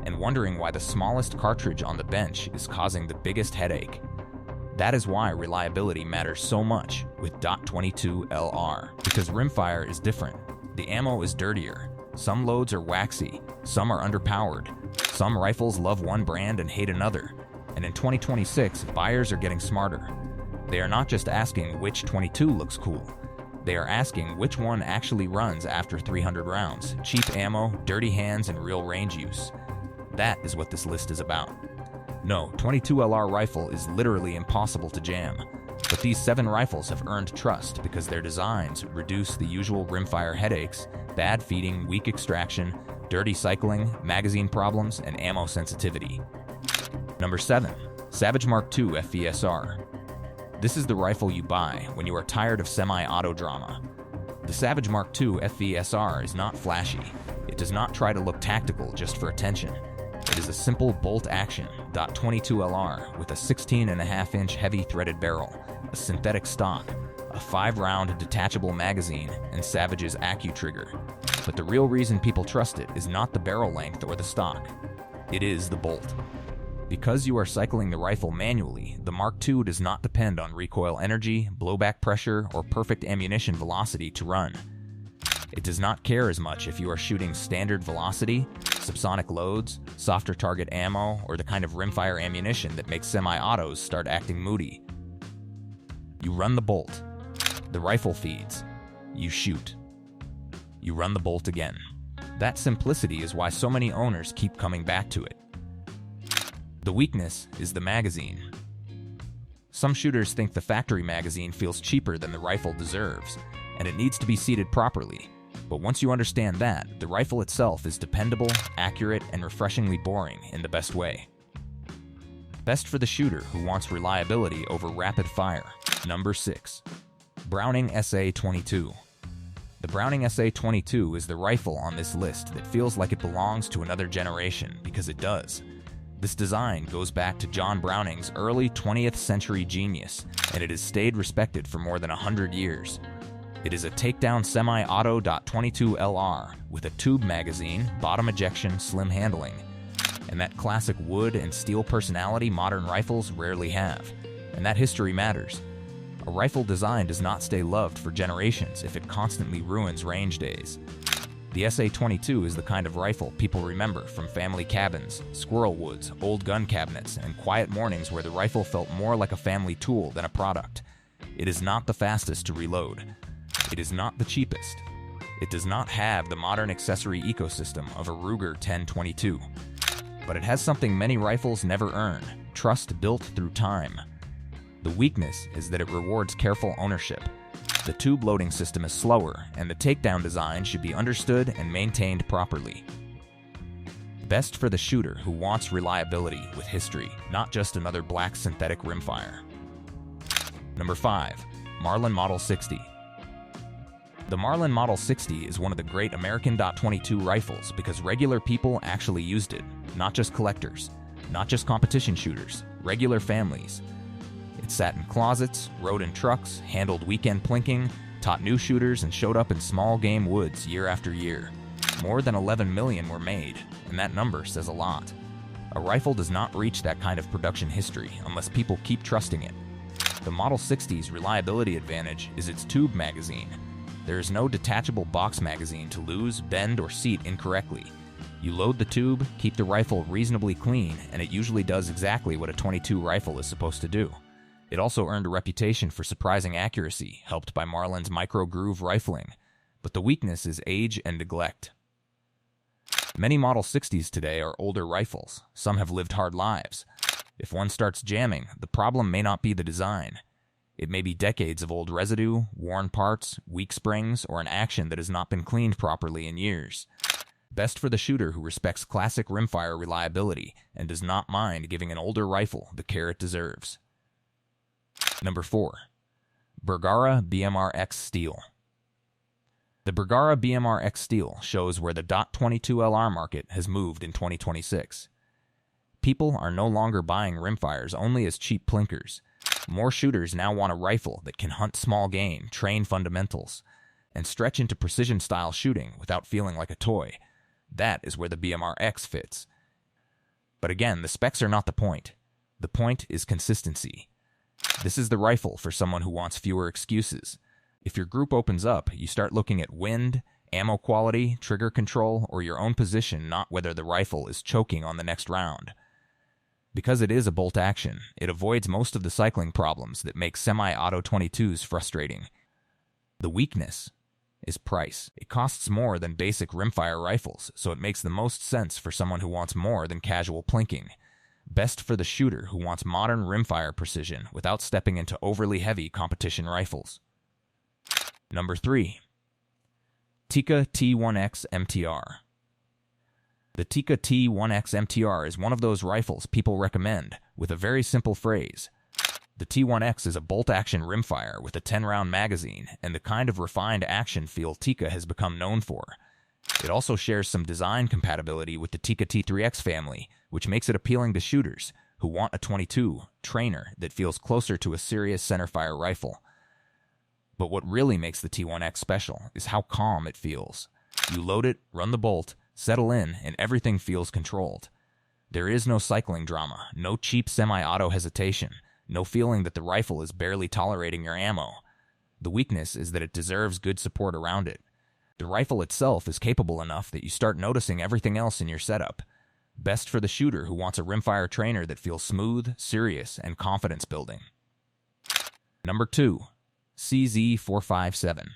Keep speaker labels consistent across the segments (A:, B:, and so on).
A: and wondering why the smallest cartridge on the bench is causing the biggest headache. That is why reliability matters so much with .22 LR, because rimfire is different. The ammo is dirtier. Some loads are waxy, some are underpowered. Some rifles love one brand and hate another. And in 2026, buyers are getting smarter. They are not just asking which .22 looks cool. They are asking which one actually runs after 300 rounds, cheap ammo, dirty hands, and real range use. That is what this list is about. No, .22 LR rifle is literally impossible to jam, but these 7 rifles have earned trust because their designs reduce the usual rimfire headaches, bad feeding, weak extraction, dirty cycling, magazine problems, and ammo sensitivity. Number 7. Savage Mark II FVSR. This is the rifle you buy when you are tired of semi-auto drama. The Savage Mark II FVSR is not flashy. It does not try to look tactical just for attention. It is a simple bolt-action .22 LR with a 16.5-inch heavy threaded barrel, a synthetic stock, a 5-round detachable magazine, and Savage's AccuTrigger. But the real reason people trust it is not the barrel length or the stock. It is the bolt. Because you are cycling the rifle manually, the Mark II does not depend on recoil energy, blowback pressure, or perfect ammunition velocity to run. It does not care as much if you are shooting standard velocity, subsonic loads, softer target ammo, or the kind of rimfire ammunition that makes semi-autos start acting moody. You run the bolt. The rifle feeds. You shoot. You run the bolt again. That simplicity is why so many owners keep coming back to it. The weakness is the magazine. Some shooters think the factory magazine feels cheaper than the rifle deserves, and it needs to be seated properly. But once you understand that, the rifle itself is dependable, accurate, and refreshingly boring in the best way. Best for the shooter who wants reliability over rapid fire. Number 6. Browning SA-22. The Browning SA-22 is the rifle on this list that feels like it belongs to another generation, because it does. This design goes back to John Browning's early 20th century genius, and it has stayed respected for more than 100 years. It is a takedown semi-auto .22 LR with a tube magazine, bottom ejection, slim handling, and that classic wood and steel personality modern rifles rarely have. And that history matters. A rifle design does not stay loved for generations if it constantly ruins range days. The SA-22 is the kind of rifle people remember from family cabins, squirrel woods, old gun cabinets, and quiet mornings where the rifle felt more like a family tool than a product. It is not the fastest to reload. It is not the cheapest. It does not have the modern accessory ecosystem of a Ruger 10/22. But it has something many rifles never earn: trust built through time. The weakness is that it rewards careful ownership. The tube loading system is slower, and the takedown design should be understood and maintained properly. Best for the shooter who wants reliability with history, not just another black synthetic rimfire. Number 5. Marlin Model 60. The Marlin Model 60 is one of the great American .22 rifles because regular people actually used it, not just collectors, not just competition shooters, regular families. It sat in closets, rode in trucks, handled weekend plinking, taught new shooters, and showed up in small game woods year after year. More than 11 million were made, and that number says a lot. A rifle does not reach that kind of production history unless people keep trusting it. The Model 60's reliability advantage is its tube magazine. There is no detachable box magazine to lose, bend, or seat incorrectly. You load the tube, keep the rifle reasonably clean, and it usually does exactly what a .22 rifle is supposed to do. It also earned a reputation for surprising accuracy, helped by Marlin's micro-groove rifling, but the weakness is age and neglect. Many Model 60s today are older rifles. Some have lived hard lives. If one starts jamming, the problem may not be the design. It may be decades of old residue, worn parts, weak springs, or an action that has not been cleaned properly in years. Best for the shooter who respects classic rimfire reliability and does not mind giving an older rifle the care it deserves. Number 4. Bergara BMR-X Steel. The Bergara BMR-X Steel shows where the .22 LR market has moved in 2026. People are no longer buying rimfires only as cheap plinkers. More shooters now want a rifle that can hunt small game, train fundamentals, and stretch into precision-style shooting without feeling like a toy. That is where the BMR-X fits. But again, the specs are not the point. The point is consistency. This is the rifle for someone who wants fewer excuses. If your group opens up, you start looking at wind, ammo quality, trigger control, or your own position, not whether the rifle is choking on the next round. Because it is a bolt action, it avoids most of the cycling problems that make semi-auto 22s frustrating. The weakness is price. It costs more than basic rimfire rifles, so it makes the most sense for someone who wants more than casual plinking. Best for the shooter who wants modern rimfire precision without stepping into overly heavy competition rifles. Number 3. Tikka T1X MTR. The Tikka T1X MTR is one of those rifles people recommend, with a very simple phrase. The T1X is a bolt-action rimfire with a 10-round magazine and the kind of refined action feel Tikka has become known for. It also shares some design compatibility with the Tikka T3X family, which makes it appealing to shooters who want a 22 trainer that feels closer to a serious centerfire rifle. But what really makes the T1X special is how calm it feels. You load it, run the bolt, settle in, and everything feels controlled. There is no cycling drama, no cheap semi-auto hesitation, no feeling that the rifle is barely tolerating your ammo. The weakness is that it deserves good support around it. The rifle itself is capable enough that you start noticing everything else in your setup. Best for the shooter who wants a rimfire trainer that feels smooth, serious, and confidence-building. Number 2. CZ457.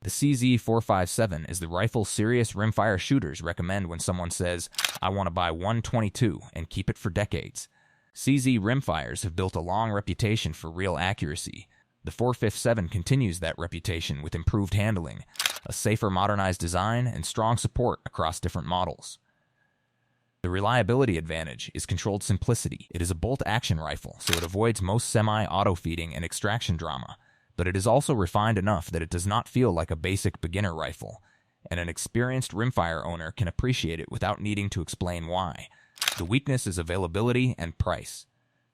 A: The CZ457 is the rifle serious rimfire shooters recommend when someone says, I want to buy 122 and keep it for decades. CZ rimfires have built a long reputation for real accuracy. The 457 continues that reputation with improved handling, a safer modernized design, and strong support across different models. The reliability advantage is controlled simplicity. It is a bolt-action rifle, so it avoids most semi-auto feeding and extraction drama, but it is also refined enough that it does not feel like a basic beginner rifle, and an experienced rimfire owner can appreciate it without needing to explain why. The weakness is availability and price.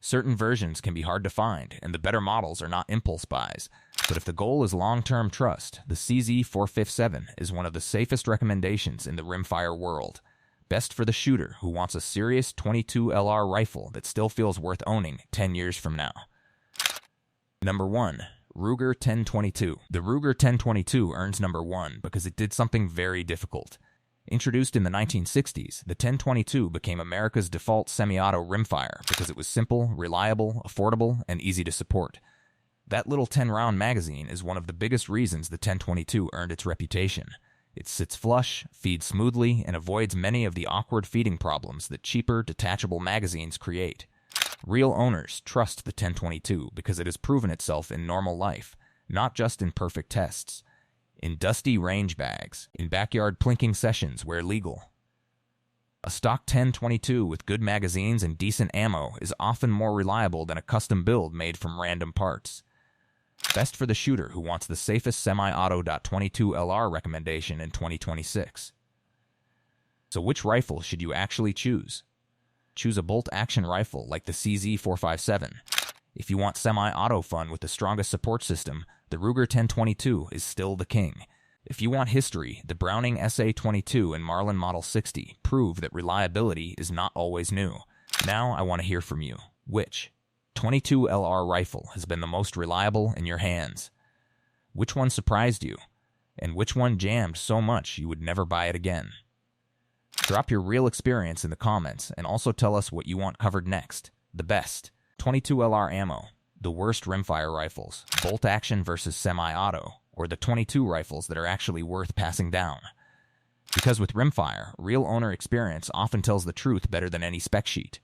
A: Certain versions can be hard to find, and the better models are not impulse buys, but if the goal is long-term trust, the CZ457 is one of the safest recommendations in the rimfire world. Best for the shooter who wants a serious 22 LR rifle that still feels worth owning 10 years from now. Number 1. Ruger 1022. The Ruger 1022 earns number 1 because it did something very difficult. Introduced in the 1960s, the 1022 became America's default semi-auto rimfire because it was simple, reliable, affordable, and easy to support. That little 10-round magazine is one of the biggest reasons the 1022 earned its reputation. It sits flush, feeds smoothly, and avoids many of the awkward feeding problems that cheaper, detachable magazines create. Real owners trust the 1022 because it has proven itself in normal life, not just in perfect tests. In dusty range bags, in backyard plinking sessions where legal. A stock 1022 with good magazines and decent ammo is often more reliable than a custom build made from random parts. Best for the shooter who wants the safest semi-auto .22 LR recommendation in 2026. So which rifle should you actually choose? Choose a bolt-action rifle like the CZ457. If you want semi-auto fun with the strongest support system, the Ruger 1022 is still the king. If you want history, the Browning SA-22 and Marlin Model 60 prove that reliability is not always new. Now I want to hear from you. Which 22 LR rifle has been the most reliable in your hands? Which one surprised you? And which one jammed so much you would never buy it again? Drop your real experience in the comments and also tell us what you want covered next. The best 22 LR ammo, the worst rimfire rifles, bolt action versus semi-auto, or the 22 rifles that are actually worth passing down. Because with rimfire, real owner experience often tells the truth better than any spec sheet.